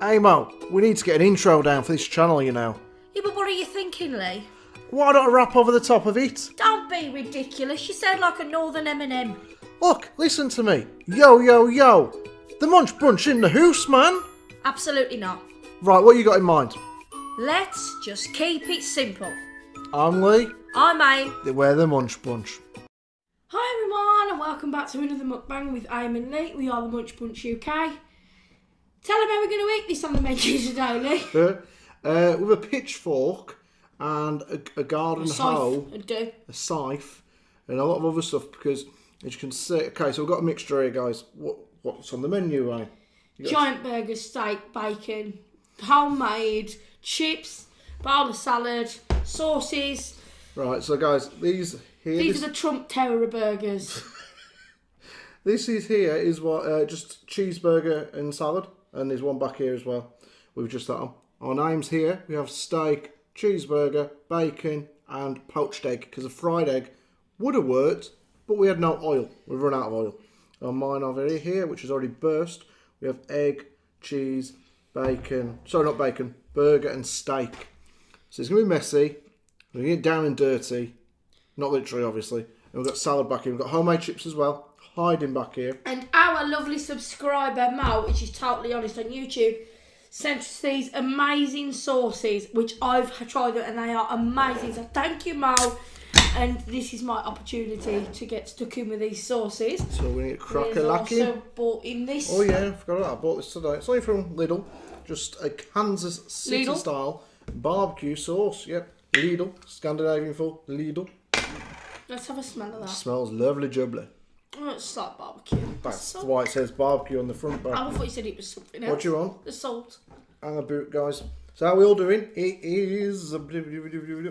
Hey Mo, we need to get an intro down for this channel, you know. Yeah, but what are you thinking, Leigh? Why not a rap over the top of it? Don't be ridiculous. You sound like a northern M&M. Look, listen to me. Yo, yo, yo. The Munch Bunch in the house, man. Absolutely not. Right, what you got in mind? Let's just keep it simple. I'm Leigh. I'm Aim. We're the Munch Bunch. Hi everyone and welcome back to another mukbang with Aim and Leigh. We are the Munch Bunch UK. Tell them how we're going to eat this on the menu today, Leigh. With a pitchfork and a garden hoe, a scythe, and a lot of other stuff because, as you can see, okay, so we've got a mixture here, guys. What's on the menu, right? Giant burger, steak, bacon, homemade, chips, bowl of salad, sauces. Right, so guys, these are the Trump terror burgers. This is what just cheeseburger and salad, and there's one back here as well. We've just that on. Our names here, we have steak, cheeseburger, bacon, and poached egg, because a fried egg would have worked, but we had no oil. We've run out of oil. On mine over here, which is already burst, we have egg, cheese, bacon, sorry, not bacon, burger and steak. So it's going to be messy. We're going to get down and dirty. Not literally, obviously. And we've got salad back here. We've got homemade chips as well, hiding back here. And our lovely subscriber, Mo, which is totally honest on YouTube, sent us these amazing sauces, which I've tried it and they are amazing. So thank you, Mo. And this is my opportunity to get stuck in with these sauces. So we need cracker-lacking. I also bought in this. Oh yeah, I forgot that. I bought this today. It's only from Lidl. Just a Kansas City Lidl style barbecue sauce. Yep, Lidl. Scandinavian for Lidl. Let's have a smell of that. Smells lovely jubbly. Oh, it's like barbecue. That's why it says barbecue on the front back. I thought you said it was something else. What do you want? The salt. And a boot, guys. So how are we all doing? It is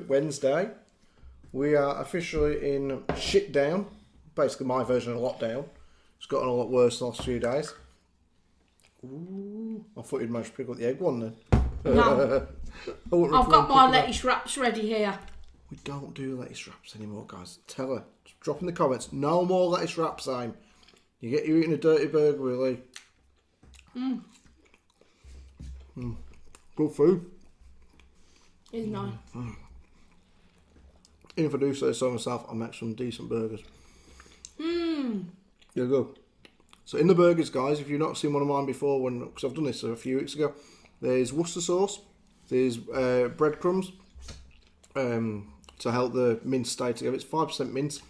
Wednesday. We are officially in shit down. Basically my version of lockdown. It's gotten a lot worse the last few days. Ooh, I thought you'd managed to pick up the egg one then. No. I've got my lettuce wraps ready here. We don't do lettuce wraps anymore, guys. Tell her. Just drop in the comments. No more lettuce wraps, Aim. You eating a dirty burger, really. Good food. It's nice. Even if I do say so myself, I'll make some decent burgers. There you go. So in the burgers, guys, if you've not seen one of mine before, because I've done this a few weeks ago, there's Worcester sauce, there's breadcrumbs to help the mince stay together. It's 5% mince.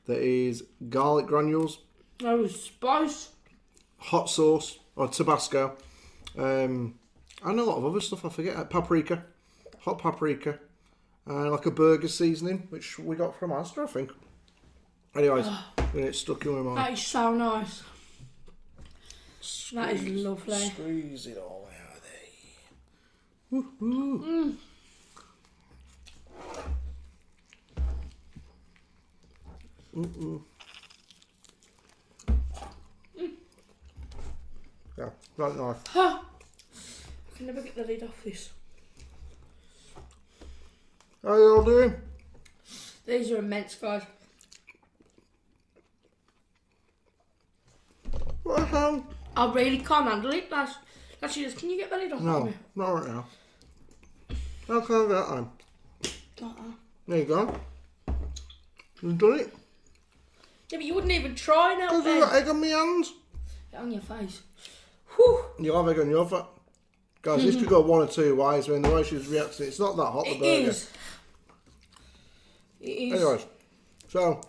There is garlic granules. Oh, spice. Hot sauce, or Tabasco. And a lot of other stuff, I forget. Paprika. Hot paprika. Like a burger seasoning, which we got from Asda, I think. Anyways, when it's stuck in my mind. That is so nice. That is lovely. Squeeze it all out of there. Woo-hoo. Yeah, right nice. I can never get the lid off this. How you all doing? These are immense, guys. What the hell? I really can't handle it. Actually, just can you get the lid off? No, not right now. How can I do that then? Like that. There you go. You've done it. Yeah, but you wouldn't even try now. Because I've got egg on my hands. Get on your face. Whew. You'll have egg on your face. Guys, this could go one or two ways. I mean, the way she's reacting, it's not that hot, the burger. It is. Anyways, so,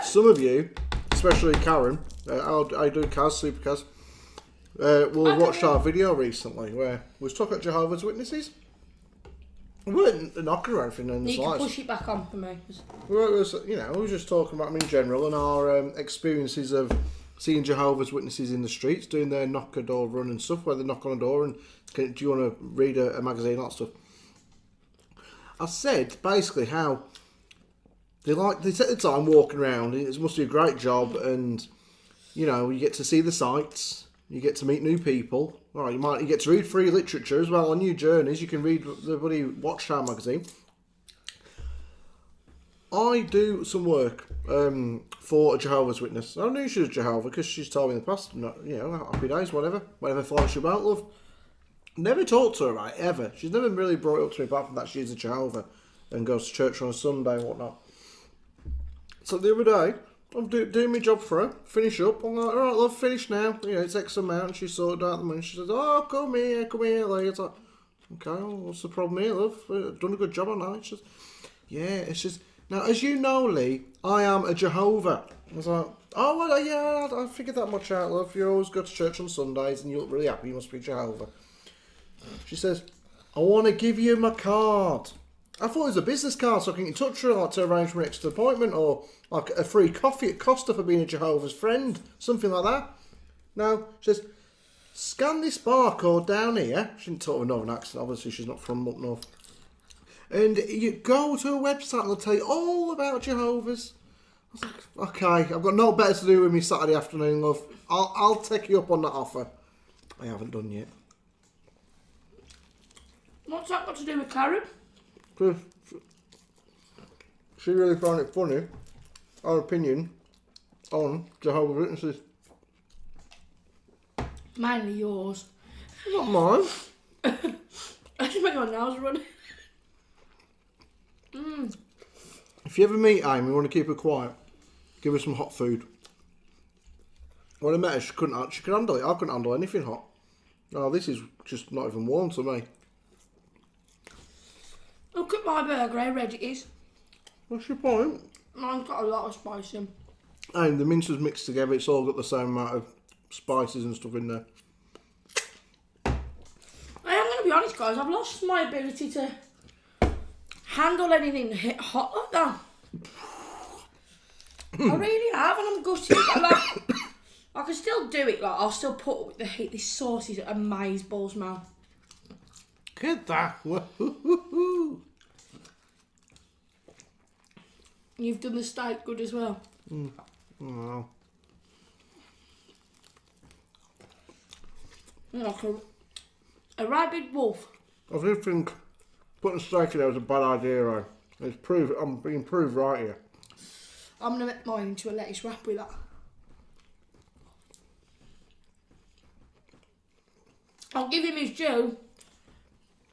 some of you, especially Karen, I do Kaz, Super Kaz, will have watched our video recently where we was talking about Jehovah's Witnesses. We weren't knocking or anything in the You can slides. push it back on for me. We were just talking about them in general and our experiences of seeing Jehovah's Witnesses in the streets, doing their knock-a-door run and stuff, where they knock on a door and, do you want to read a magazine, that stuff. I said, basically, how they take the time walking around, it must be a great job, and, you get to see the sights, you get to meet new people, right, you get to read free literature as well on your journeys, you can read the bloody Watchtower magazine. I do some work for a Jehovah's Witness. I knew she was Jehovah because she's told me in the past, happy days, whatever floats your boat, love. Never talked to her, right, ever. She's never really brought it up to me apart from that she's a Jehovah and goes to church on a Sunday and whatnot. So the other day, I'm doing my job for her, finish up. I'm like, all right, love, finish now. It's X amount. And she sorted out the money. She says, oh, come here, Leigh. It's like, okay, well, what's the problem here, love? I've done a good job, haven't I? She says, yeah, it's just... Now, as you know, Leigh, I am a Jehovah. I was like, oh, well, yeah, I figured that much out, love. You always go to church on Sundays and you look really happy. You must be Jehovah. She says, I want to give you my card. I thought it was a business card so I can get in touch with her, like to arrange for an extra appointment or like a free coffee at Costa for being a Jehovah's friend, something like that. No, she says, scan this barcode down here. She didn't talk with a northern accent, obviously she's not from up north. And you go to a website and they'll tell you all about Jehovah's. I was like, okay, I've got no better to do with me Saturday afternoon, love. I'll take you up on that offer. I haven't done yet. What's that got to do with Karen? She really found it funny, our opinion on Jehovah's Witnesses. Mainly yours. Not mine. I just make my nails run. If you ever meet Amy and want to keep her quiet, give her some hot food. When I met her, she could handle it. I couldn't handle anything hot. Oh, this is just not even warm to me. Look at my burger, how red it is. What's your point? Mine's got a lot of spice in. And the mince is mixed together. It's all got the same amount of spices and stuff in there. I am going to be honest, guys. I've lost my ability to handle anything hit hot like that. I really have, and I'm gutted. I can still do it. Like I'll still put up with the heat. This sauce is amazeballs, man. Get that. You've done the steak good as well. Oh. Like a rabid wolf. I do think putting steak in there was a bad idea, right? I'm being proved right here. I'm going to make mine into a lettuce wrap with that. I'll give him his due.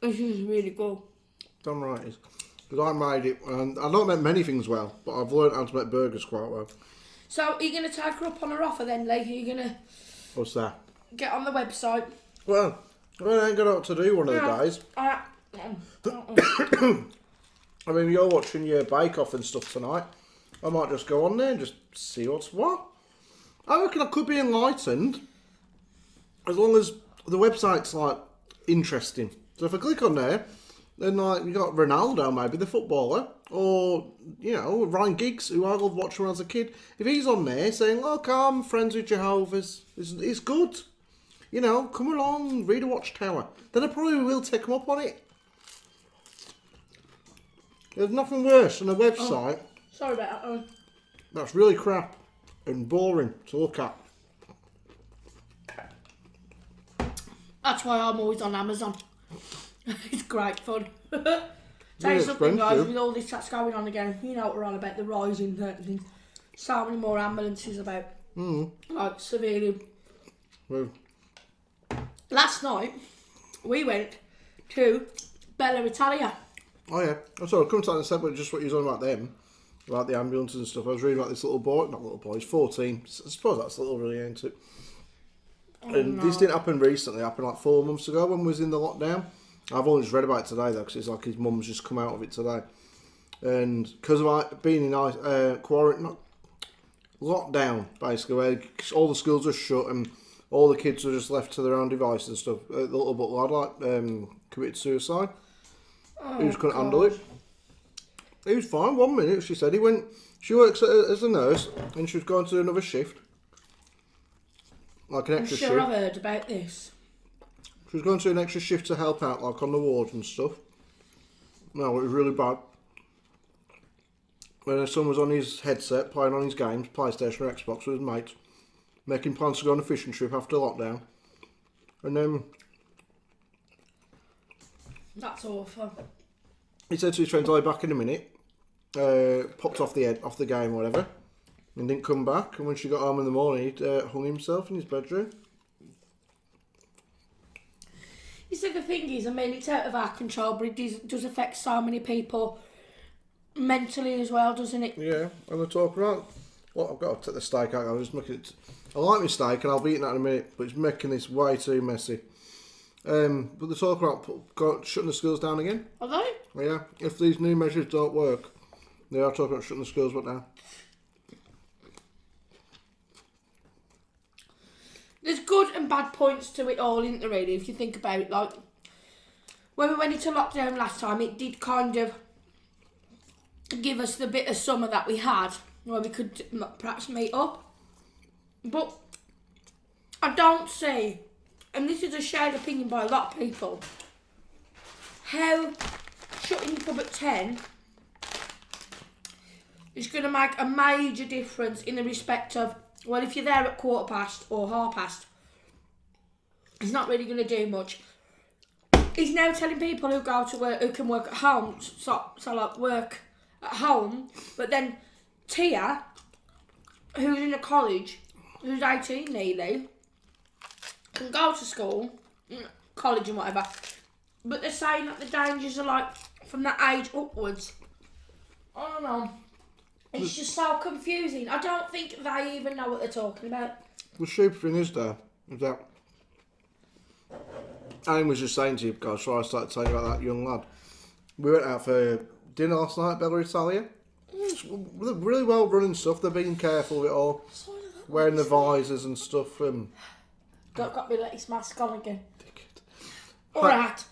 This is really good. Damn right it is. Because I made it, and I don't make many things well, but I've learned how to make burgers quite well. So, are you going to take her up on her offer then, Leigh? Are you going to... What's that? Get on the website. Well, I ain't got out to do one of the days. I mean, you're watching your bake-off and stuff tonight. I might just go on there and just see what's what. I reckon I could be enlightened as long as the website's, like, interesting. So if I click on there, then, like, you got Ronaldo, maybe, the footballer, or, Ryan Giggs, who I loved watching when I was a kid. If he's on there saying, look, I'm friends with Jehovah's, it's good. Come along, read a Watchtower. Then I probably will take him up on it. There's nothing worse than a website. Sorry about that. That's really crap and boring to look at. That's why I'm always on Amazon. It's great fun. Tell Really you something, guys, expensive. with all this that's going on again, you know what we're on about, the rising things. So many more ambulances about. Like, severely. Well, Last night, we went to Bella Italia. oh yeah. I'm sorry, I'll come to that in a second, but just what you were talking about them. About the ambulances and stuff. I was reading about this little boy, not little boy, he's 14. I suppose that's little really, ain't it? And this didn't happen recently, it happened like 4 months ago when we was in the lockdown. I've only just read about it today though, because it's like his mum's just come out of it today. And because of being in quarantine, lockdown basically, where all the schools were shut and all the kids were just left to their own devices and stuff. The little but lad committed suicide. He just couldn't handle it. He was fine. 1 minute, she said. She works as a nurse and she was going to do another shift. Like an extra shift. I'm sure I've heard about this. She was going to do an extra shift to help out, like on the wards and stuff. No, it was really bad. When her son was on his headset, playing on his games, PlayStation or Xbox with his mates, making plans to go on a fishing trip after lockdown. And then That's awful. he said to his friends, I'll be back in a minute. popped off the game or whatever, and didn't come back. And when she got home in the morning, he'd hung himself in his bedroom. You see, the thing is, I mean, it's out of our control, but it does affect so many people mentally as well, doesn't it? Yeah, and they're talking about, well, I've got to take the steak out. I'm just making it. I like my steak, and I'll be eating that in a minute, but it's making this way too messy. But they're talking about shutting the schools down again. Are they? Yeah, if these new measures don't work, they are talking about shutting the schools down. There's good and bad points to it all, isn't there, really, if you think about it. Like, when we went into lockdown last time, it did kind of give us the bit of summer that we had, where we could perhaps meet up. But I don't see, and this is a shared opinion by a lot of people, how shutting your pub at 10 is going to make a major difference in the respect of, well, if you're there at 1:15 or 1:30, it's not really going to do much. He's now telling people who go to work, who can work at home, so like work at home, but then Tia, who's in a college, who's 18 nearly, can go to school, college and whatever, but they're saying that the dangers are like from that age upwards. I don't know. It's just so confusing. I don't think they even know what they're talking about. The stupid thing is, though, is that Alan was just saying to you, guys, before I started telling you about that young lad. We went out for dinner last night at Bella Italia. It's really well running stuff. They're being careful with it all. Wearing the visors and stuff. Got my latest mask on again. Dickhead. Alright.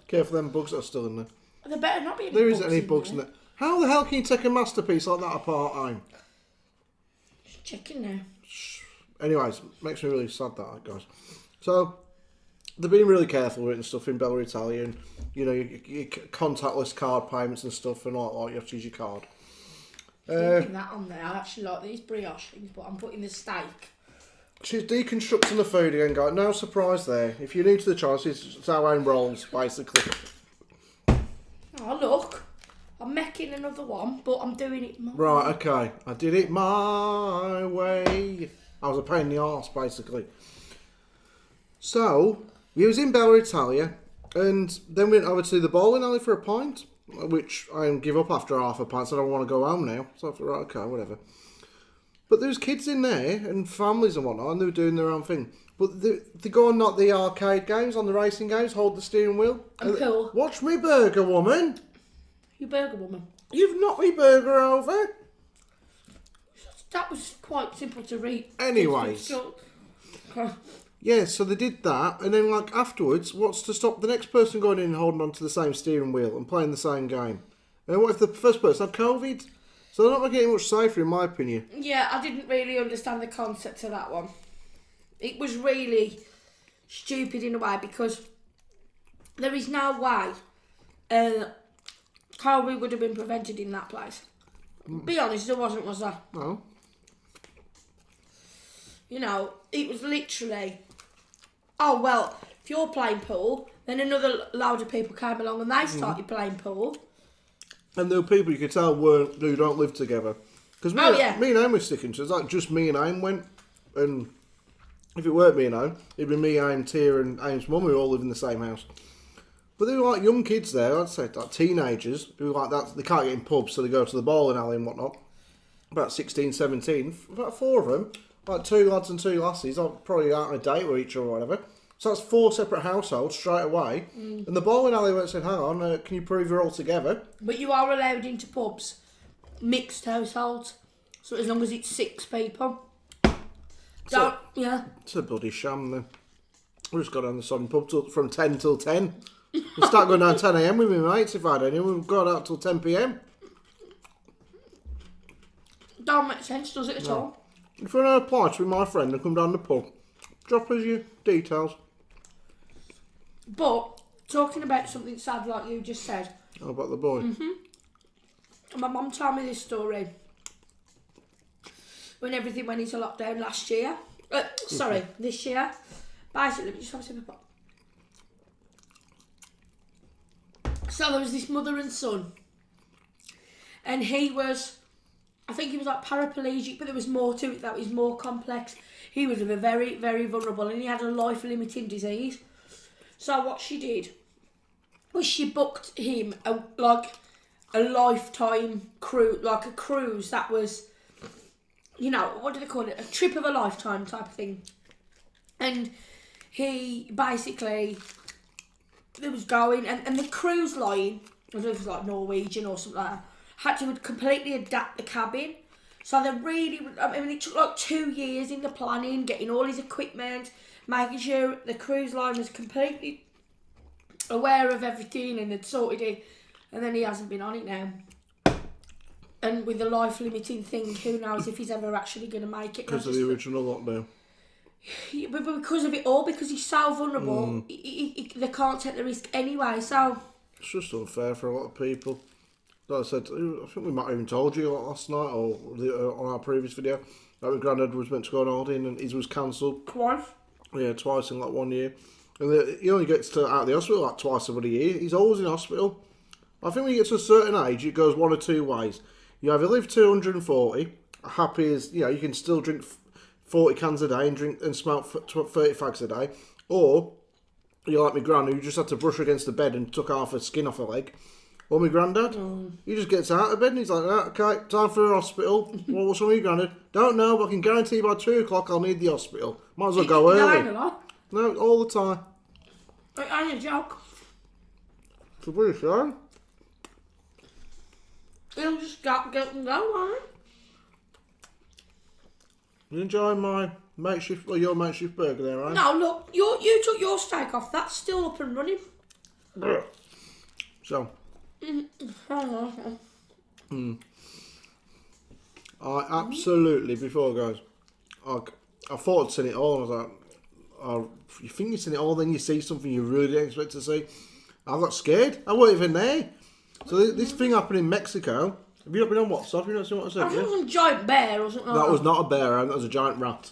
Careful them bugs that are still in there. There better not be any There bugs isn't any bugs in there. How the hell can you take a masterpiece like that apart, Aim? Just checking now. Anyways, makes me really sad that, guys. So, they're being really careful with it and stuff in Bella Italia, and you know, your contactless card payments and stuff, and all you have to use your card. Putting that on there. I actually like these brioche things, but I'm putting the steak. She's deconstructing the food again, guys. No surprise there. If you're new to the channel, it's our own rolls, basically. Oh, look. I'm making another one, but I'm doing it my Right, okay. I did it my way. I was a pain in the arse, basically. So, we was in Bella Italia, and then we went over to the bowling alley for a pint, which I give up after half a pint, so I don't want to go home now. So I thought, right, okay, whatever. But there was kids in there, and families and whatnot, and they were doing their own thing. But they go on not the arcade games, on the racing games, hold the steering wheel. And cool. Watch me burger, woman. You burger woman. You've knocked me burger over. That was quite simple to read. Anyways. Yeah, so they did that, and then like afterwards, what's to stop the next person going in and holding on to the same steering wheel and playing the same game? And what if the first person had COVID? So they're not making it much safer, in my opinion. Yeah, I didn't really understand the concept of that one. It was really stupid in a way, because there is no way COVID would have been prevented in that place. Be honest, there wasn't, was there? No. You know, it was literally, oh, well, if you're playing pool, then another load of people came along and they started playing pool. And there were people you could tell who don't live together. Because me and Aim were sticking to it. It's like just me and Aim went, and if it weren't me and Aim, it'd be me, Aim, Tia and Aim's mum who all live in the same house. But they were like young kids there, I'd say like teenagers, who like that, they can't get in pubs, so they go to the bowling alley and whatnot. About 16, 17, about 4 of them, like 2 lads and 2 lassies, probably out on a date with each other or whatever. So that's 4 separate households straight away. And the bowling alley went and said, hang on, can you prove you're all together? But you are allowed into pubs, mixed households, so as long as it's 6 people. Yeah. It's a bloody sham then. We just got on the Southern pub from 10 till 10. We'll start going down 10 AM with my mates if I had any. We've got out till 10 PM. Don't make sense, does it at all? If you want to apply to be my friend and come down the pub, drop us your details. But, talking about something sad like you just said. How about the boy? My mum told me this story when everything went into lockdown last year. This year. Basically, just have a sip of pop. So there was this mother and son And he was, I think he was like paraplegic, but there was more to it that was more complex. He was very, very vulnerable, and he had a life-limiting disease. So what she did was she booked him a lifetime cruise, like a cruise that was, you know, what do they call it? A trip of a lifetime type of thing. And he basically, it was going, and the cruise line, I don't know if it was like Norwegian or something like that, had to completely adapt the cabin. So they really, I mean, it took like 2 years in the planning, getting all his equipment, making sure the cruise line was completely aware of everything and had sorted it. And then he hasn't been on it now. And with the life-limiting thing, who knows if he's ever actually going to make it. Because of the original lockdown. But because of it all, because he's so vulnerable, they can't take the risk anyway, so... It's just unfair for a lot of people. Like I said, I think we might have even told you last night, or on our previous video, that my granddad was meant to go on holiday and his was cancelled. Twice? Yeah, twice in like 1 year. And he only gets out of the hospital like twice a year. He's always in hospital. I think when you get to a certain age, it goes one or two ways. You either live 240, happy as, you know, you can still drink 40 cans a day and drink and smoke 30 fags a day, or you're like my gran who just had to brush against the bed and took half her skin off her leg. Or my granddad, he just gets out of bed and he's like, ah, okay, time for a hospital. Well, what's wrong with you, granddad? Don't know, but I can guarantee by 2 o'clock I'll need the hospital. Might as well go early. No, all the time. I ain't a joke. It's a pretty show. He'll just get and go, right? You enjoying my makeshift, or your makeshift burger there, right? No, look, you took your steak off. That's still up and running. So, I absolutely, before guys, I thought I'd seen it all, and I was like, oh, you think you've seen it all, then you see something you really didn't expect to see. I got scared. I wasn't even there. So this thing happened in Mexico. Have you not been on WhatsApp? Have you not seen what I said? I think it was a giant bear or something. That was not a bear, that was a giant rat.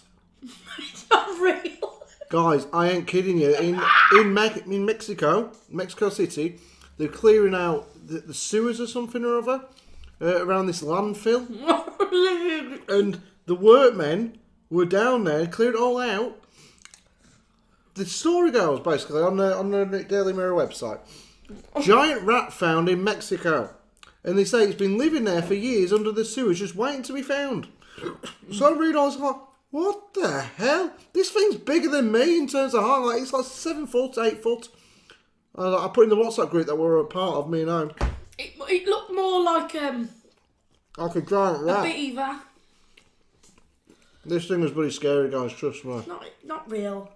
It's not real. Guys, I ain't kidding you. In Mexico City, they're clearing out the sewers or something or other around this landfill. And the workmen were down there, cleared it all out. The story goes basically on the Daily Mirror website. Giant rat found in Mexico. And they say it's been living there for years under the sewers, just waiting to be found. So I read, I was like, what the hell? This thing's bigger than me in terms of height. Like, it's like 7 foot, 8 foot. I put in the WhatsApp group that we were a part of, me and home. It looked more like a giant rat. A beaver. This thing was pretty scary, guys, trust me. Not real.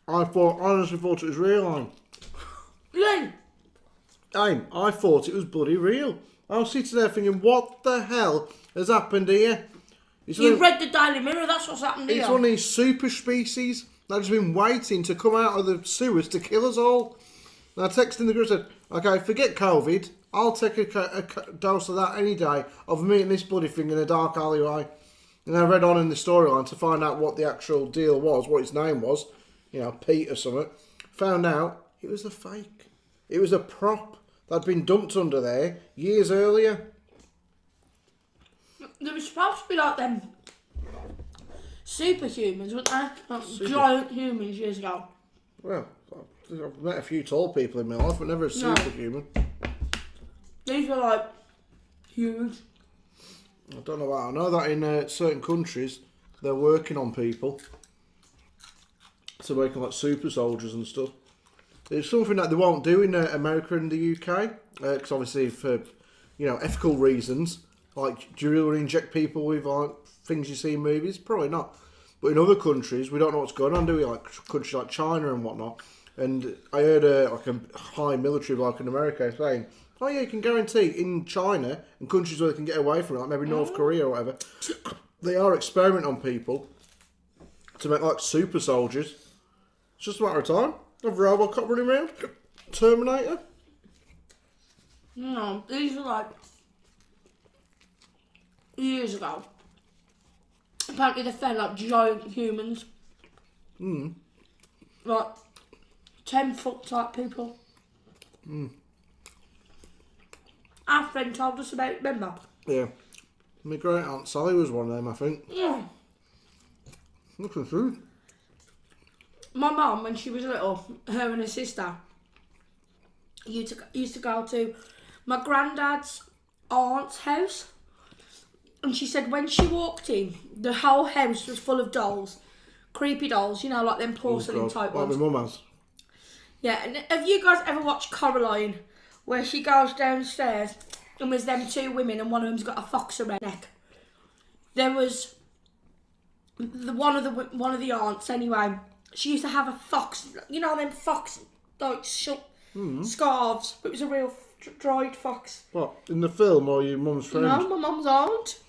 I honestly thought it was real, Leigh. I thought it was bloody real. I was sitting there thinking, what the hell has happened here? You read the Daily Mirror, that's what's happened here. It's one of these super species that has been waiting to come out of the sewers to kill us all. And I texted in the group and said, okay, forget COVID. I'll take a dose of that any day of meeting this bloody thing in a dark alleyway. And I read on in the storyline to find out what the actual deal was, what its name was. You know, Pete or something. Found out it was a fake. It was a prop that had been dumped under there years earlier. They were supposed to be like them superhumans, weren't they? Like giant humans years ago. Well, I've met a few tall people in my life, but never a superhuman. These were like huge. I don't know why. I know that in certain countries they're working on people to make them like super soldiers and stuff. It's something that they won't do in America and the UK, because obviously for ethical reasons. Like, do you really inject people with like things you see in movies? Probably not. But in other countries, we don't know what's going on, do we? Like countries like China and whatnot. And I heard a high military bloke in America saying, oh yeah, you can guarantee in China and countries where they can get away from it, like maybe North Korea or whatever, they are experimenting on people to make like super soldiers. It's just a matter of time. A Robocop running around. Terminator. No, these are like years ago. Apparently they found like giant humans. Like 10-foot type people. Our friend told us about it, remember? Yeah. My great aunt Sally was one of them, I think. Yeah. Look at the food. My mum, when she was little, her and her sister used to go to my granddad's aunt's house. And she said when she walked in, the whole house was full of dolls. Creepy dolls, you know, like them porcelain type ones. Like my mum has. Yeah, and have you guys ever watched Coraline, where she goes downstairs and there's them two women and one of them's got a fox around her neck? There was one of the aunts anyway. She used to have a fox, you know, them fox like scarves, but it was a real dried fox. What, in the film or your mum's friend? No, my mum's aunt.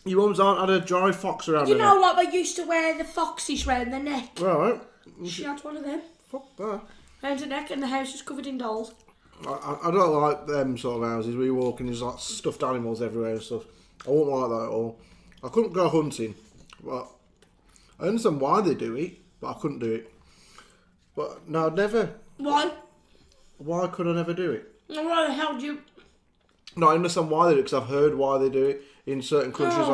Your mum's aunt had a dry fox around You her know, neck. like they used to wear the foxes round their neck. Right. She had one of them Fuck that. round her neck, and the house was covered in dolls. I don't like them sort of houses where you walk and there's like stuffed animals everywhere and stuff. I wouldn't like that at all. I couldn't go hunting, but I understand why they do it, but I couldn't do it. But no, I'd never. Why? Why could I never do it? Why the hell do you... No, I understand why they do it because I've heard why they do it in certain countries. Oh.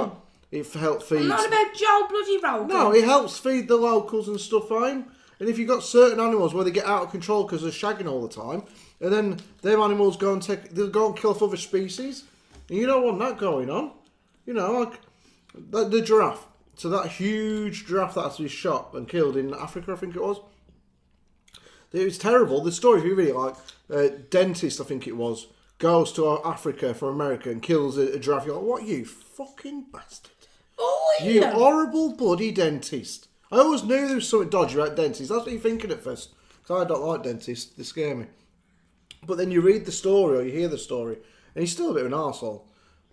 Like it helps feed. Not about Joe Bloody Rogan. No, it helps feed the locals and stuff, and if you've got certain animals where they get out of control because they're shagging all the time, and then them animals they'll go and kill off other species, and you don't want that going on. You know, like the giraffe. So that huge giraffe that had to be shot and killed in Africa, I think it was. It was terrible. The story, if you really like, dentist, I think it was, goes to Africa from America and kills a giraffe. You're like, what, you fucking bastard? Oh, yeah. You horrible bloody dentist. I always knew there was something dodgy about dentists. That's what you're thinking at first. Because I don't like dentists. They scare me. But then you read the story or you hear the story and he's still a bit of an arsehole.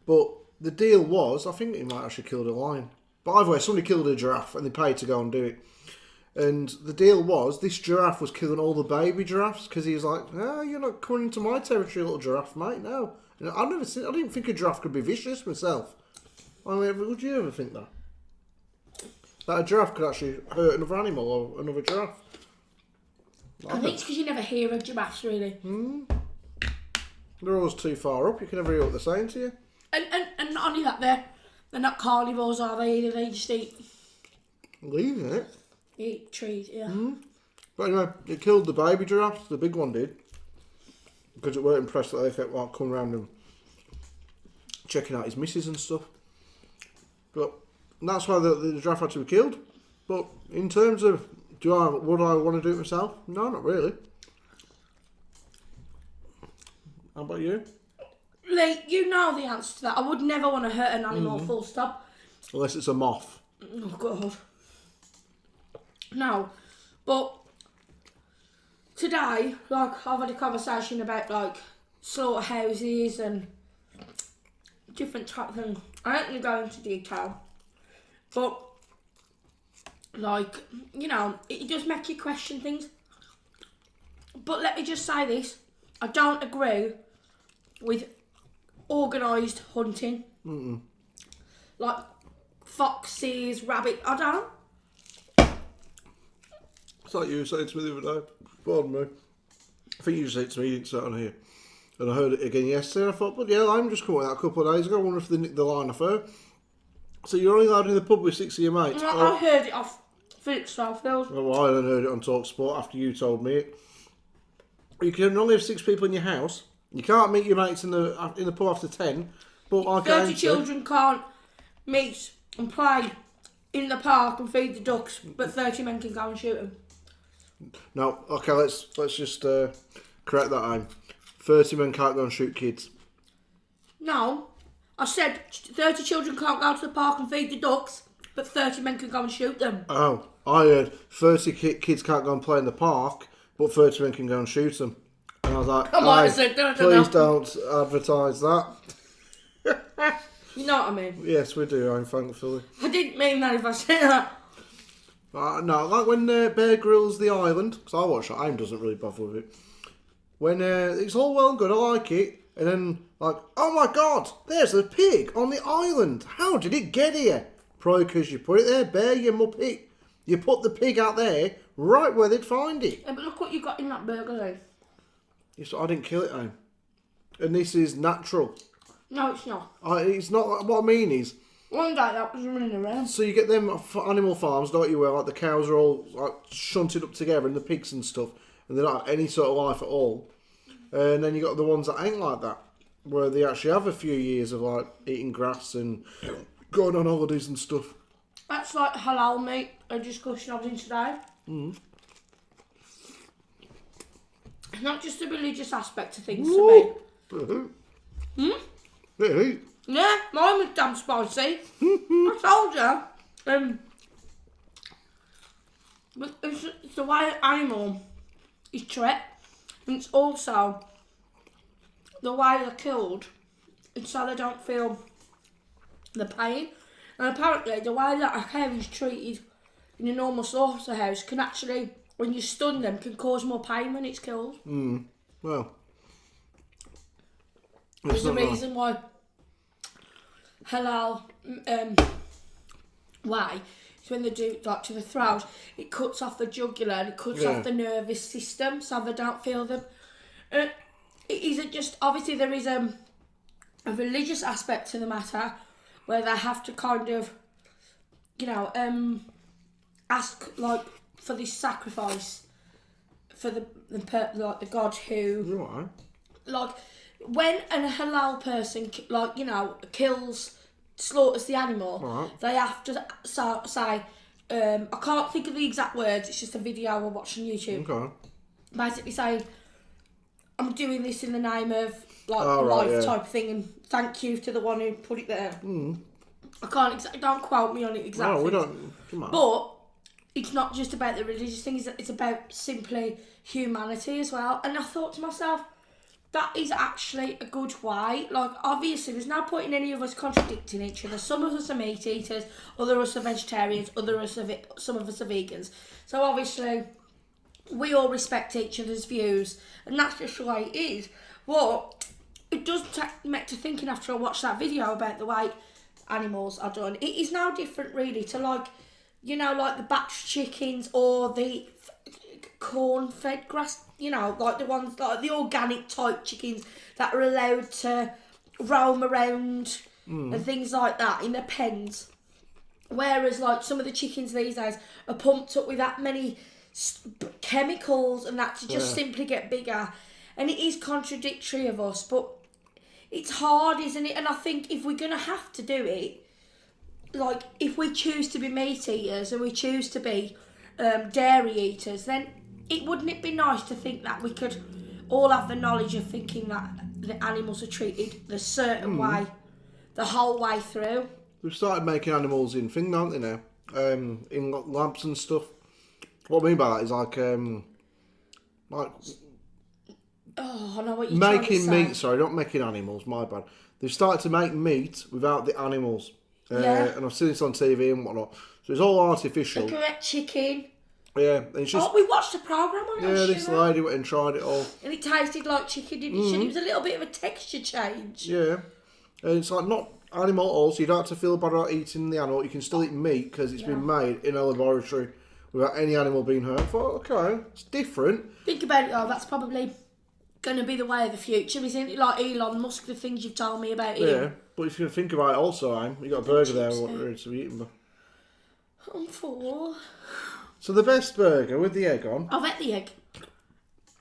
But the deal was, I think he might actually killed a lion. But either way, somebody killed a giraffe and they paid to go and do it. And the deal was, this giraffe was killing all the baby giraffes because he was like, "No, you're not coming into my territory, little giraffe, mate. No." And I didn't think a giraffe could be vicious myself. I mean, would you ever think that? That a giraffe could actually hurt another animal or another giraffe? I think it's because you never hear of giraffes, really. They're always too far up. You can never hear what they're saying to you. And not only that, they're not carnivores, are they? Either they just Leaving it. eat trees, yeah. But anyway, it killed the baby giraffes. The big one did. Because it weren't impressed that they kept coming around and checking out his missus and stuff. But that's why the giraffe had to be killed. But in terms of, would I want to do it myself? No, not really. How about you? Leigh, you know the answer to that. I would never want to hurt an animal, full stop. Unless it's a moth. Oh, God. No. But today, like, I've had a conversation about, like, slaughterhouses and different type of things. I ain't going to go into detail. But, like, you know, it does make you question things. But let me just say this. I don't agree with organised hunting. Like foxes, rabbit. I don't. It's like you were saying to me the other day. Pardon me. I think you said it to me, you didn't say it on here. And I heard it again yesterday and I thought, but yeah, I'm just coming out a couple of days ago. I wonder if they nicked the line off her. So you're only allowed in the pub with 6 of your mates? I heard it off Philip Starfield. Well, I heard it on TalkSport after you told me it. You can only have 6 people in your house. You can't meet your mates in the pub after 10. But like 30 children can't meet and play in the park and feed the ducks, but 30 men can go and shoot them. No, okay, let's just correct that aim. 30 men can't go and shoot kids. No, I said 30 children can't go to the park and feed the ducks, but 30 men can go and shoot them. Oh, I heard 30 kids can't go and play in the park, but 30 men can go and shoot them. And I was like, I might have said, no. Please don't advertise that. You know what I mean? Yes, we do, I'm thankfully. I didn't mean that if I said that. No, like when Bear Grylls The Island, because I watch it, Aim doesn't really bother with it. When it's all well and good, I like it, and then like, oh my god, there's a pig on the island. How did it get here? Probably because you put it there, Bear, you muppet. You put the pig out there, right where they'd find it. Yeah, but look what you got in that burger though. Yes, I didn't kill it, Aim. And this is natural. No, it's not. It's not. What I mean is, One day that was running around. so you get them for animal farms, don't you? Where like the cows are all like shunted up together, and the pigs and stuff, and they don't have any sort of life at all. And then you got the ones that ain't like that, where they actually have a few years of like eating grass and going on holidays and stuff. That's like halal meat, a discussion I was in today. It's not just the religious aspect of things to me. Really? Yeah, mine was damn spicy. I told you. But it's the way an animal is treated, and it's also the way they're killed, and so they don't feel the pain. And apparently, the way that a cow is treated in a normal slaughterhouse can actually, when you stun them, can cause more pain when it's killed. Well, There's a reason why halal way is when they do like to the throat, it cuts off the jugular and it cuts off the nervous system, so they don't feel them. It isn't just, obviously there is a religious aspect to the matter where they have to kind of, ask like for this sacrifice for the god who, like when a halal person slaughters the animal, they have to say, I can't think of the exact words, it's just a video I watched on YouTube. Okay. Basically saying, I'm doing this in the name of life type of thing, and thank you to the one who put it there. I can't exactly, don't quote me on it exactly. No, we don't. Come on. But it's not just about the religious thing, it's about simply humanity as well. And I thought to myself, that is actually a good way. Like, obviously, there's no point in any of us contradicting each other. Some of us are meat eaters, other of us are vegetarians, some of us are vegans. So obviously, we all respect each other's views, and that's just the way it is. Well, it does take me to thinking after I watched that video about the way animals are done. It is now different, really, to like the batch chickens or the corn-fed grass. Like the ones, like the organic type chickens that are allowed to roam around and things like that in their pens. Whereas, like, some of the chickens these days are pumped up with that many chemicals and that to just simply get bigger. And it is contradictory of us, but it's hard, isn't it? And I think if we're going to have to do it, like, if we choose to be meat eaters and we choose to be dairy eaters, then wouldn't it be nice to think that we could all have the knowledge of thinking that the animals are treated the certain way the whole way through? They've started making animals in things, aren't they now? In labs and stuff. What I mean by that is like oh, I know what you're making trying to say. meat. Sorry, not making animals. My bad. They've started to make meat without the animals. And I've seen this on TV and whatnot. So it's all artificial. The correct chicken. Yeah, and it's just. Oh, we watched a programme on it. Yeah, this lady went and tried it all. And it tasted like chicken, didn't it? It was a little bit of a texture change. Yeah, and it's like not animal at all, so you don't have to feel bad about eating the animal. You can still eat meat because it's been made in a laboratory without any animal being hurt. I thought, okay, it's different. Think about it though, that's probably going to be the way of the future, isn't it? Like Elon Musk, the things you've told me about him. Yeah, but if you think about it also, you got a burger there what you're to be eating. I'm full. So the best burger with the egg on. I've had the egg.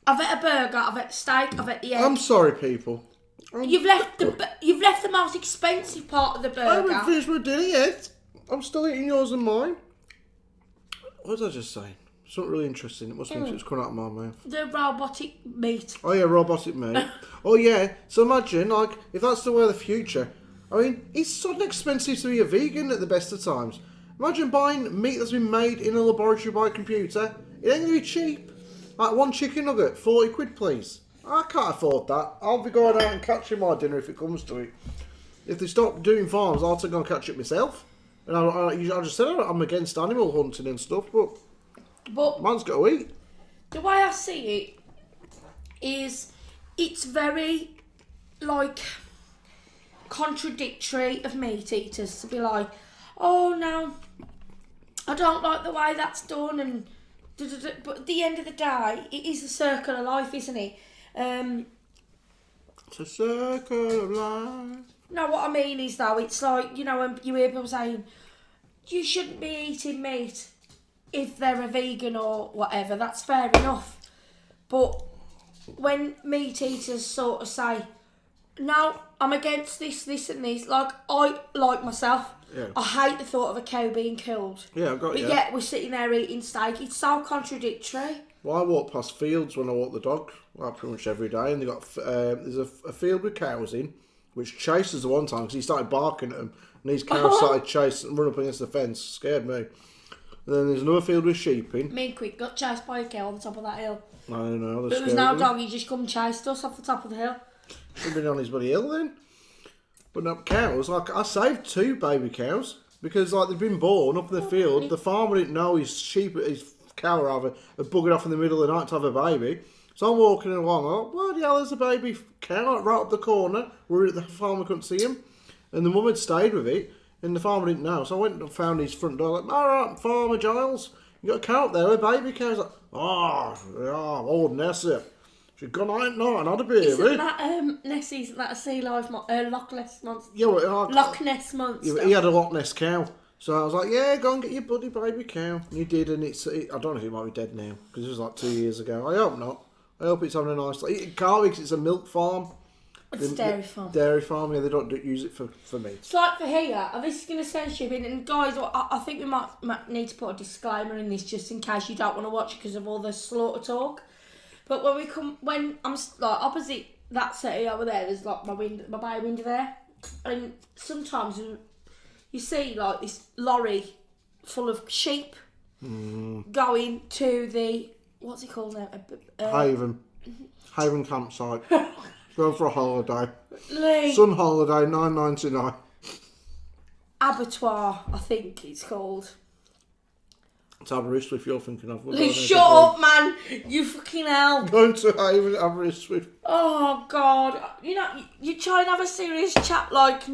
I've had a burger, I've had steak, I've had the egg. I'm sorry, people. You've left the most expensive part of the burger. I haven't finished my dinner yet. I'm still eating yours and mine. What did I just say? Something really interesting. It must have been it's coming out of my mouth. The robotic meat. Oh yeah, robotic meat. Oh yeah. So imagine, like, if that's the way of the future. I mean, it's so expensive to be a vegan at the best of times. Imagine buying meat that's been made in a laboratory by a computer. It ain't gonna be cheap. Like one chicken nugget, 40 quid please. I can't afford that. I'll be going out and catching my dinner if it comes to it. If they stop doing farms, I'll go and catch it myself. And I just said I'm against animal hunting and stuff, but man's got to eat. The way I see it is, it's very, like, contradictory of meat eaters to be like, oh no, I don't like the way that's done, and but at the end of the day, it is the circle of life, isn't it? It's a circle of life. No, what I mean is though, it's like, you know, when you hear people saying, you shouldn't be eating meat if they're a vegan or whatever, that's fair enough. But when meat eaters sort of say, no, I'm against this and this, like, I like myself, I hate the thought of a cow being killed. Yeah, I've got But yet we're sitting there eating steak. It's so contradictory. Well, I walk past fields when I walk the dog, like pretty much every day, and they got there's a field with cows in, which chases the one time because he started barking at them, and these cows started chasing and running up against the fence. Scared me. And then there's another field with sheep in. Me and Quick got chased by a cow on the top of that hill. I don't know. There was no dog. He just come and chased us off the top of the hill. Should have been on his bloody hill then. But no, cows, like I saved 2 baby cows because like they've been born up in the field. The farmer didn't know his cow rather had buggered off in the middle of the night to have a baby. So I'm walking along, oh, bloody hell, there's a baby cow like, right up the corner where the farmer couldn't see him. And the mum had stayed with it, and the farmer didn't know. So I went and found his front door, like, all right, Farmer Giles, you got a cow up there, a baby cow. He's like, old Nessie. She'd gone out at night and had a baby. Isn't that, Nessie, isn't that a sea life, Loch Ness monster? Yeah, well, Loch Ness monster. He had a Loch Ness cow. So I was like, yeah, go and get your bloody baby cow. And he did, and I don't know if it might be dead now, because it was like 2 years ago. I hope not. I hope it's having a nice life. It can't because it's a milk farm. It's a dairy farm. Dairy farm, yeah, they don't use it for meat. It's like for here, and this is going to sound stupid, and guys, I think we might need to put a disclaimer in this just in case you don't want to watch it because of all the slaughter talk. But when I'm like opposite that city over there, there's like my bay window there, and sometimes you see like this lorry full of sheep going to the, what's it called now? Haven campsite. Going for a holiday. Leigh. Sun holiday, $9.99. Abattoir, I think it's called. It's Aberystwyth you're thinking of. Leigh, shut up, man! You fucking hell. Going to Haven, Aberystwyth. Oh, God. You know, you try and have a serious chat like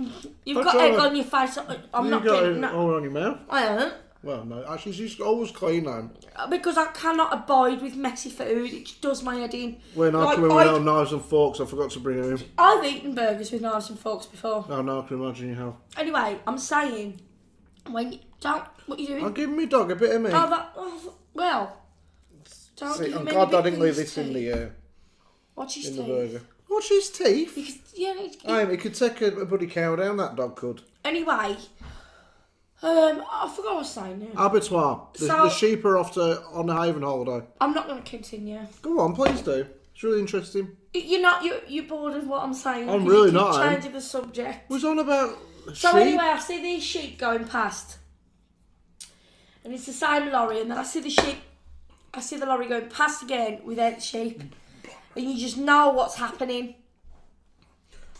you've got egg on your face. I'm not getting that. All on your mouth? I haven't. Well, no, actually, she's always clean now. Because I cannot abide with messy food. It just does my head in. When I come in with no knives and forks, I forgot to bring them in. I've eaten burgers with knives and forks before. Oh, no, I can imagine you have. Anyway, I'm saying, when you don't, what are you doing? I'm giving my dog a bit of meat. Well, don't See, give I'm him glad any I didn't leave teeth. this in the Watch his in teeth. the burger. Watch his teeth? He He could take a bloody cow down, that dog could. Anyway, I forgot what I was saying now. Abattoir. The sheep are off on a Haven holiday. I'm not going to continue. Go on, please do. It's really interesting. You're bored of what I'm saying. I'm really you keep not. Changing the subject. Was on about So sheep? anyway, I see these sheep going past, and it's the same lorry, and then I see the lorry going past again without the sheep, and you just know what's happening.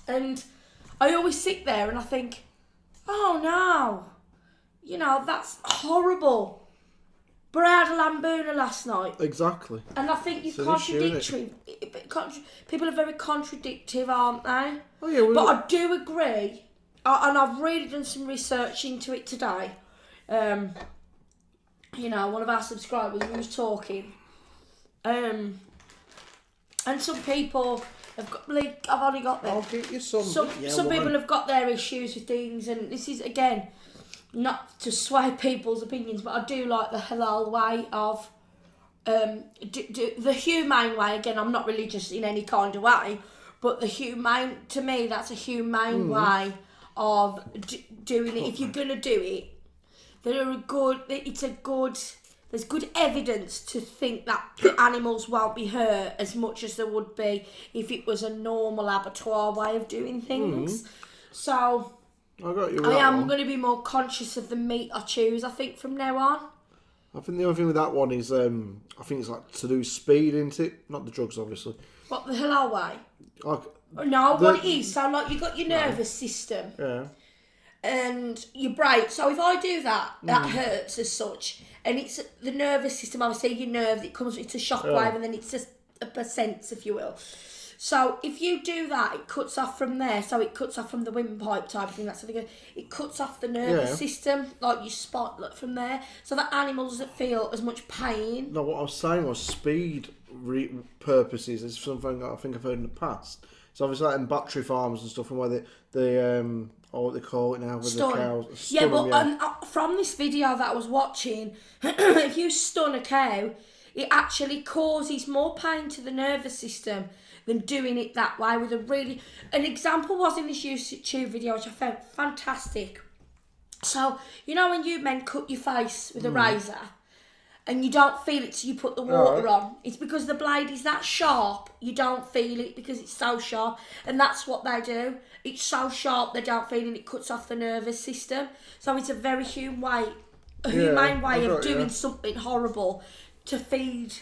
And I always sit there and I think, oh no, that's horrible. But I had a lambooner last night. Exactly. And I think you're contradictory. People are very contradictive, aren't they? Oh yeah. But I do agree, and I've really done some research into it today. One of our subscribers was talking, and some people have got. I've only got them. I'll get you some. Some people have got their issues with things, and this is again not to sway people's opinions, but I do like the halal way of the humane way. Again, I'm not religious in any kind of way, but the humane, to me, that's a humane way of doing it. If you're gonna do it, there's good evidence to think that the animals won't be hurt as much as there would be if it was a normal abattoir way of doing things. So I am going to be more conscious of the meat I choose, I think, from now on. I think the only thing with that one is, I think it's like to do speed, isn't it? Not the drugs, obviously. What, the halal way? Like, what it is, so like you've got your nervous system. Yeah. And your brain. So if I do that, that hurts as such. And it's the nervous system, obviously your nerve, it's a shockwave and then it's just a sense, if you will. So if you do that, it cuts off from there. So it cuts off from the windpipe type of thing. That's how they go. It cuts off the nervous system, like you spot from there. So that animal doesn't feel as much pain. No, what I was saying was speed purposes is something that I think I've heard in the past. So obviously like in battery farms and stuff, and where they what they call it now with the cows. Yeah, but from this video that I was watching, if you stun a cow, it actually causes more pain to the nervous system than doing it that way with a really... An example was in this YouTube video, which I found fantastic. So, you know when you men cut your face with a razor, and you don't feel it till you put the water on? It's because the blade is that sharp, you don't feel it because it's so sharp. And that's what they do. It's so sharp, they don't feel it, and it cuts off the nervous system. So it's a very humane way of doing something horrible to feed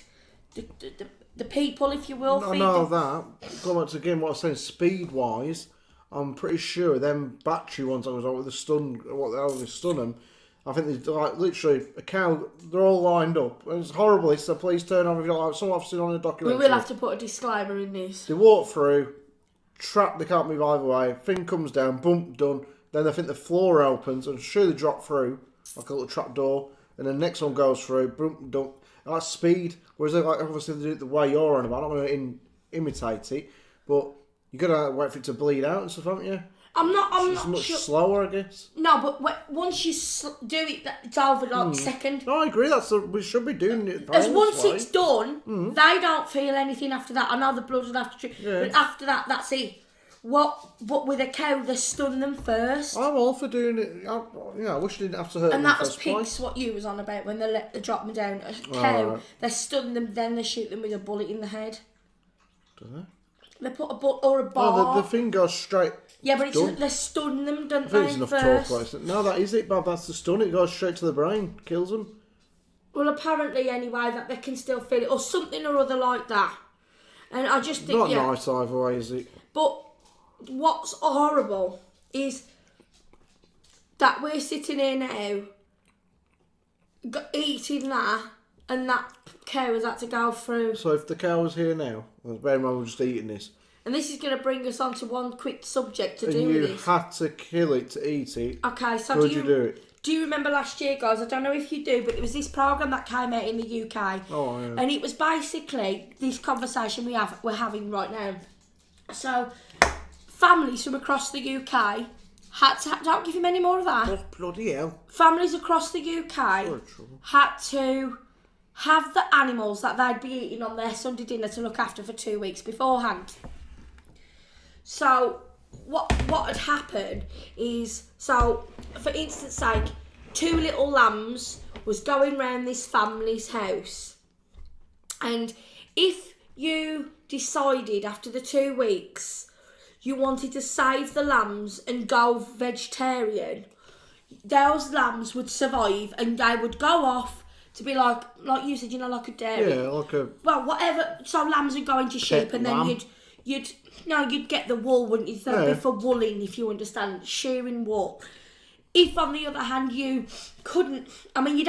the people, if you will. I know that. Going back to again what I was saying, speed-wise, I'm pretty sure them battery ones I was like with the stun, they stun them. I think they like literally a cow. They're all lined up. It's horrible. So please turn on if you don't like. Some I've seen on a documentary. We will have to put a disclaimer in this. They walk through, trap. They can't move either way. Thing comes down, bump done. Then I think the floor opens and sure they drop through like a little trap door, and the next one goes through, bump done. And that's speed. Whereas they like obviously they do it the way you're on about. I'm not going to imitate it, but you gotta wait for it to bleed out and stuff, haven't you? I'm not much sure. slower, I guess. No, but once you do it, it's over like second. No, I agree. We should be doing it. As once it's done, they don't feel anything after that. I know the blood will have to drip, but after that, that's it. But with a cow, they stun them first. I'm all for doing it. I wish they didn't have to hurt them. And that was pigs, place. What you was on about when they drop them down. A cow, they stun them, then they shoot them with a bullet in the head. Do they? They put a bullet or a bar. No, the thing goes straight. Yeah, but they stun them, don't I think it's they, enough first? talk about it. No, that is it, Bob. That's the stun. It goes straight to the brain. Kills them. Well, apparently, anyway, that they can still feel it. Or something or other like that. And I just think, Not nice either way, is it? But what's horrible is that we're sitting here now eating that, and that cow has had to go through. So if the cow was here now, bear in mind we're just eating this. And this is going to bring us on to one quick subject to and do with you this. had to kill it to eat it. Okay, so Could you do it? Do you remember last year, guys? I don't know if you do, but it was this programme that came out in the UK. Oh, yeah. And it was basically this conversation we're having right now. So, families from across the UK had to... Don't give him any more of that. Oh, bloody hell. Families across the UK had to have the animals that they'd be eating on their Sunday dinner to look after for 2 weeks beforehand. So, what had happened is, so, for instance sake, 2 little lambs was going round this family's house. And if you decided after the 2 weeks you wanted to save the lambs and go vegetarian, those lambs would survive and they would go off to be like you said, you know, like a dairy. Yeah, like a... Well, whatever. So lambs would go into sheep and then you'd get the wool, wouldn't you? So it'd be for wooling, if you understand, shearing wool. If, on the other hand, you couldn't... I mean,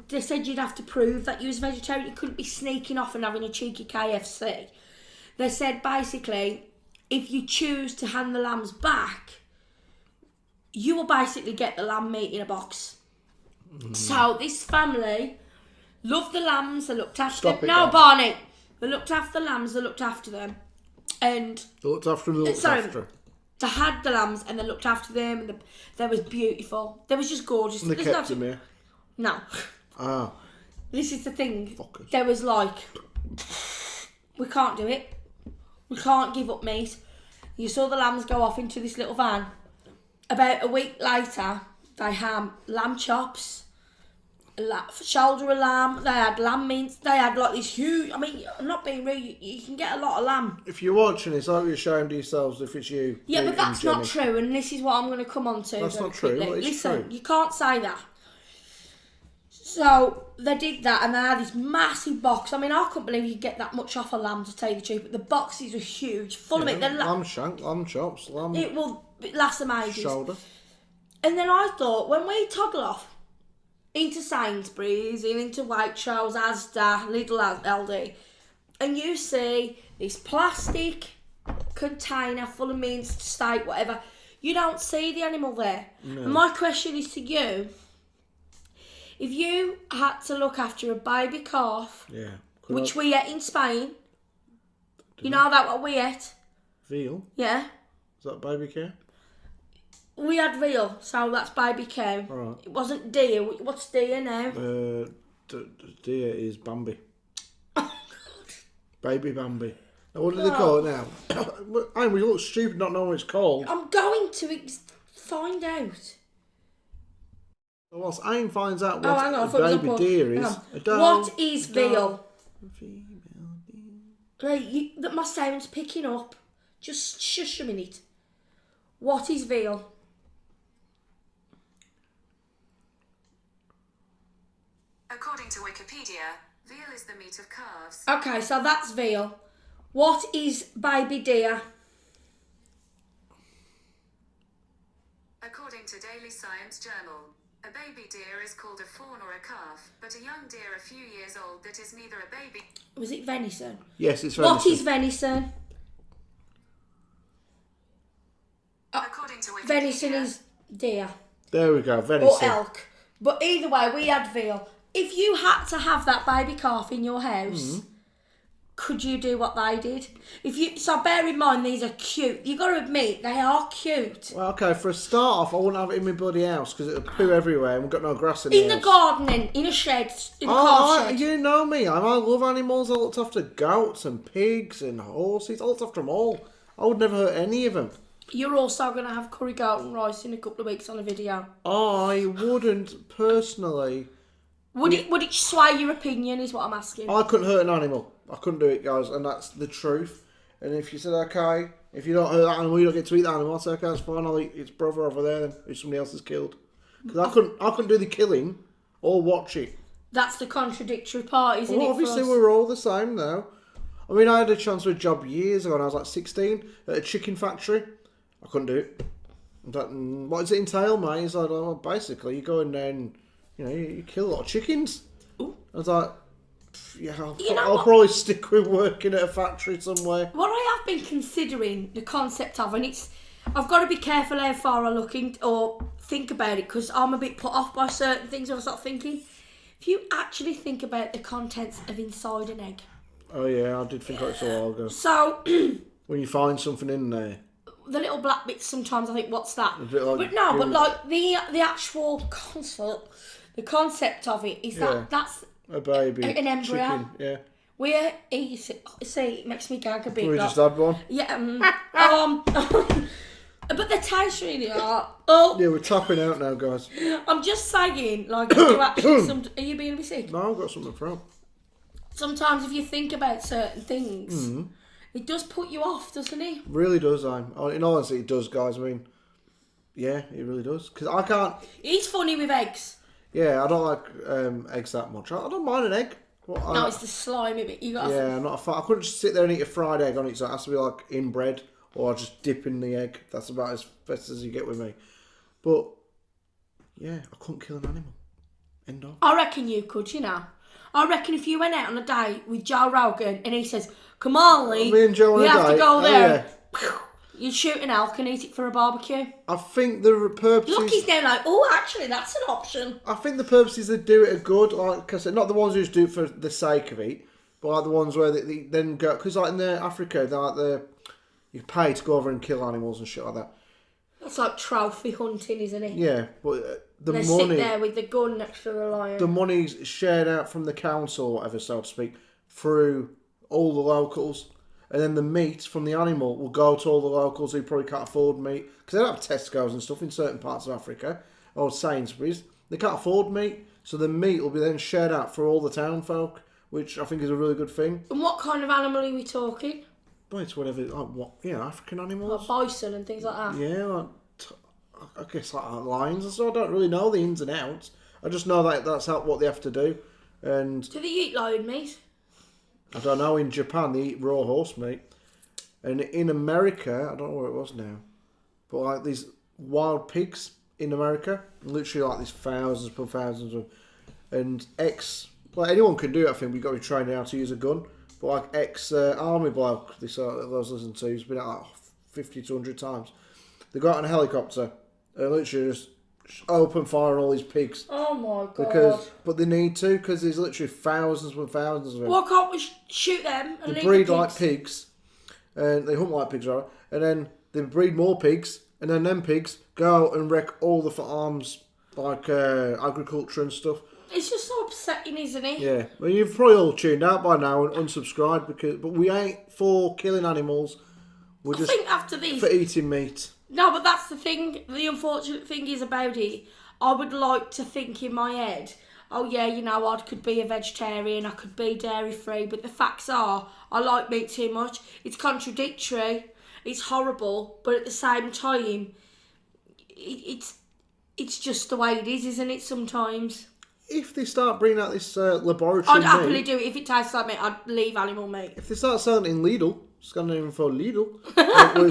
they said you'd have to prove that you was vegetarian. You couldn't be sneaking off and having a cheeky KFC. They said, basically, if you choose to hand the lambs back, you will basically get the lamb meat in a box. So, this family loved the lambs. They looked after them. No, Barney. They looked after the lambs. They looked after them. And... They looked after them. They had the lambs and they looked after them, and they was beautiful. They was just gorgeous. And they kept them here? No. Ah. This is the thing. Fuckers. There was like, we can't do it. We can't give up meat. You saw the lambs go off into this little van. About a week later, they had lamb chops, shoulder of lamb, they had lamb mince, they had like this huge... I mean, I'm not being rude, you can get a lot of lamb. If you're watching this, I hope you're ashamed of yourselves if it's you. Yeah, but that's not true, and this is what I'm going to come on to. That's not true. Listen, you can't say that. So, they did that, and they had this massive box. I mean, I couldn't believe you could get that much off a lamb, to tell you the truth, but the boxes were huge, full of it. Lamb shank, lamb chops, lamb... It will last them ages. Shoulder. And then I thought, when we toddle off into Sainsbury's, into Waitrose, Asda, Lidl, Aldi, and you see this plastic container full of minced steak, whatever, you don't see the animal there. No. And my question is to you, if you had to look after a baby calf, which we ate in Spain, you know that what we ate? Veal? Yeah. Is that baby cow? We had veal, so that's baby cow. Right. It wasn't deer. What's deer now? Deer is Bambi. Baby Bambi. Now, what do they call it now? We look stupid not knowing what it's called. I'm going to find out. Whilst Aim finds out hang on, what a baby deer is. What is veal? Right, my sound's picking up. Just shush a minute. What is veal? According to Wikipedia, veal is the meat of calves. Okay, so that's veal. What is baby deer? According to Daily Science Journal, a baby deer is called a fawn or a calf, but a young deer a few years old that is neither a baby... Was it venison? Yes, it's venison. What is venison? According to Wikipedia... Venison is deer. There we go, venison. Or elk. But either way, we had veal. If you had to have that baby calf in your house, could you do what they did? So bear in mind, these are cute. You got to admit, they are cute. Well, okay, for a start off, I wouldn't have it in my bloody house because it'll poo everywhere and we've got no grass in the house. In the garden, in a shed, in a car shed. You know me, I love animals. I looked after goats and pigs and horses. I looked after them all. I would never hurt any of them. You're also going to have curry goat and rice in a couple of weeks on a video. I wouldn't personally. Would it sway your opinion is what I'm asking. I couldn't hurt an animal. I couldn't do it, guys, and that's the truth. And if you said, okay, if you don't hurt that animal, you don't get to eat that animal, I said, okay, that's fine, I'll eat its brother over there then, who somebody else has killed. Because I couldn't do the killing or watch it. That's the contradictory part, isn't it? Obviously, we're all the same now. I mean, I had a chance for a job years ago when I was like 16 at a chicken factory. I couldn't do it. What does it entail, mate? It's like, well, basically, you go in there and, you kill a lot of chickens. Ooh. I was like, yeah, I'll probably stick with working at a factory somewhere. What I have been considering the concept of, and I've got to be careful how far I look or think about it because I'm a bit put off by certain things when I start thinking. If you actually think about the contents of inside an egg. Oh yeah, I did think about it a while ago. So when you find something in there. The little black bits sometimes I think, what's that? Like, but like the actual concept, the concept of it is that's a baby, an embryo. Chicken, yeah. Where you see, it makes me gag a bit. We just had one. Yeah. But the taste really are. Oh. Yeah, we're tapping out now, guys. I'm just saying, like, you actually are you being a bit sick? No, I've got something from. Sometimes if you think about certain things. It does put you off, doesn't it? Really does, in all honesty, it does, guys. I mean, yeah, it really does. Because I can't... He's funny with eggs. Yeah, I don't like eggs that much. I don't mind an egg. No, it's the slimy bit. I'm not a fan. I couldn't just sit there and eat a fried egg on it, so it has to be like in bread, or I just dip in the egg. That's about as best as you get with me. But, yeah, I couldn't kill an animal. End of. I reckon you could, I reckon if you went out on a date with Joe Rogan and he says... Come on, Leigh. Me and Joe we have to go there. Yeah. You'd shoot an elk and eat it for a barbecue. I think the purposes... Look, he's now like, oh, actually, that's an option. I think the purposes they do it are good. Like I said, not the ones who just do it for the sake of it, but like the ones where they then go... Because like in Africa, they're like you pay to go over and kill animals and shit like that. That's like trophy hunting, isn't it? Yeah, but they sit there with the gun next to the lion. The money's shared out from the council, or whatever, so to speak, through... all the locals, and then the meat from the animal will go to all the locals who probably can't afford meat because they don't have Tesco's and stuff in certain parts of Africa or Sainsbury's. They can't afford meat, so the meat will be then shared out for all the town folk, which I think is a really good thing. And what kind of animal are we talking? Well, it's whatever, African animals, like bison and things like that. Yeah, I guess like lions and so. I don't really know the ins and outs. I just know that that's what they have to do. And do they eat lion meat? I don't know, in Japan they eat raw horse meat. And in America, I don't know where it was now, but like these wild pigs in America, literally like these thousands upon thousands of, and anyone can do it, I think, we've got to be trained how to use a gun, but like ex-army bloke, I was listening to, he's been out like 50 to 100 times, they go out on a helicopter, and literally just open fire on all these pigs. Oh my god! But they need to, because there's literally thousands and thousands of them. Why can't we shoot them and they leave breed the pigs? like pigs, and they hunt like pigs, right? And then they breed more pigs, and then them pigs go out and wreck all the farms, like agriculture and stuff. It's just so upsetting, isn't it? Yeah, well, you've probably all tuned out by now and unsubscribed but we ain't for killing animals. We're just think after this, for eating meat. No, but that's the thing. The unfortunate thing is about it, I would like to think in my head, oh yeah, you know, I could be a vegetarian, I could be dairy free, but the facts are, I like meat too much. It's contradictory, it's horrible, but at the same time, it's just the way it is, isn't it, sometimes? If they start bringing out this laboratory I'd meat, happily do it. If it tastes like meat, I'd leave animal meat. if they start selling it in Lidl, Scandinavian for Lidl.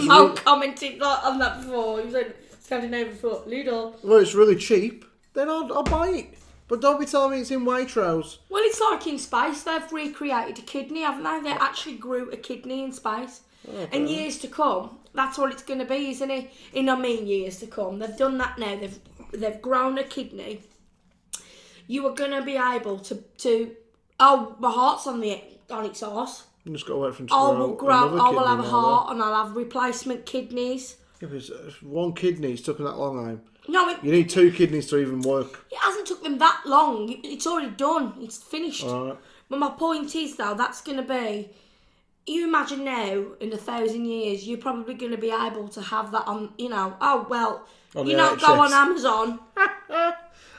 Mo commented on that before. He said Scandinavian for Lidl. Well, it's really cheap, then I'll buy it. But don't be telling me it's in Waitrose. Well, it's like in space. They've recreated a kidney, haven't they? They actually grew a kidney in space. Okay. And years to come, that's what it's going to be, isn't it? Years to come. They've done that now. They've grown a kidney. You are going to be able to. Oh, my heart's on its arse. You just got to wait for him to I grow. will have a heart and I'll have replacement kidneys. If it's one kidney, it's taken that long time. No, You need 2 kidneys to even work. it hasn't took them that long. It's already done. It's finished. Alright. But my point is, though, that's going to be... You imagine now, in 1,000 years, you're probably going to be able to have that on, oh, well, On you the know, NHS. go on Amazon,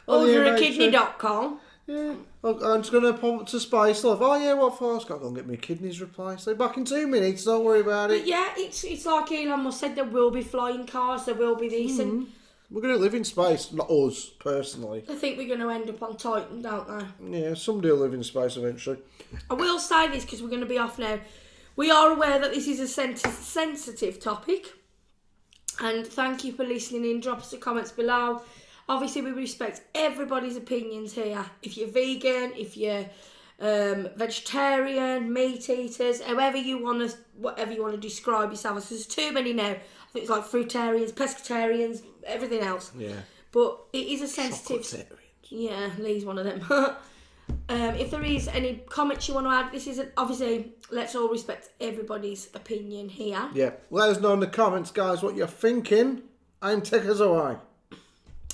On the orderakidney.com. Yeah. I'm just going to pop to Spice Love. Oh, yeah, what for? I've got to go and get my kidneys replaced. They're back in 2 minutes, don't worry about it. But yeah, it's like Elon Musk said, there will be flying cars, there will be these, and We're going to live in space, not us, personally. I think we're going to end up on Titan, don't they? Yeah, somebody will live in space eventually. I will say this, because we're going to be off now. We are aware that this is a sensitive topic, and thank you for listening in. Drop us the comments below. Obviously, we respect everybody's opinions here. If you're vegan, if you're vegetarian, meat eaters, whatever you want to describe yourself as. There's too many now. I think it's like fruitarians, pescatarians, everything else. Yeah. But it is a sensitive. Chocolatarians. Yeah, Leigh's one of them. If there is any comments you want to add, this isn't obviously. Let's all respect everybody's opinion here. Yeah. Let us know in the comments, guys, what you're thinking, and take us away.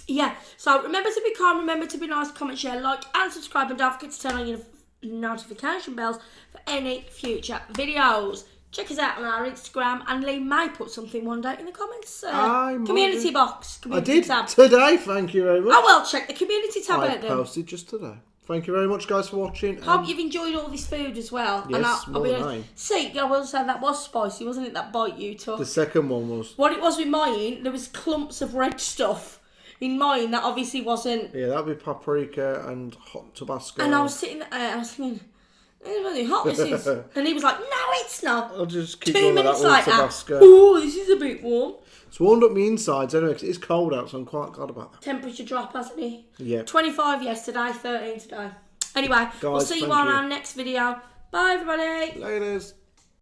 Yeah, so remember to be kind, remember to be nice, comment, share, like and subscribe, and don't forget to turn on your notification bells for any future videos. Check us out on our Instagram, and Leigh may put something one day in the comments. Community box. Community tab. Today, thank you very much. Oh well, check the community tab out then. I posted just today. Thank you very much, guys, for watching. Hope you've enjoyed all this food as well. Yes, and more than I. See, I will say that was spicy, wasn't it? That bite you took. The second one was. What it was with mine, there was clumps of red stuff. In mine, that obviously wasn't. Yeah, that'd be paprika and hot Tabasco. And I was sitting there, I was thinking, it's really hot, this is. And he was like, no, it's not. I'll just keep 2 going with minutes that later, Tabasco. oh, this is a bit warm. It's warmed up my insides anyway, because it's cold out, so I'm quite glad about that. Temperature drop, hasn't it? Yeah. 25 yesterday, 13 today. Anyway, we'll Guys, see you thank on you. our next video. Bye, everybody. Laters.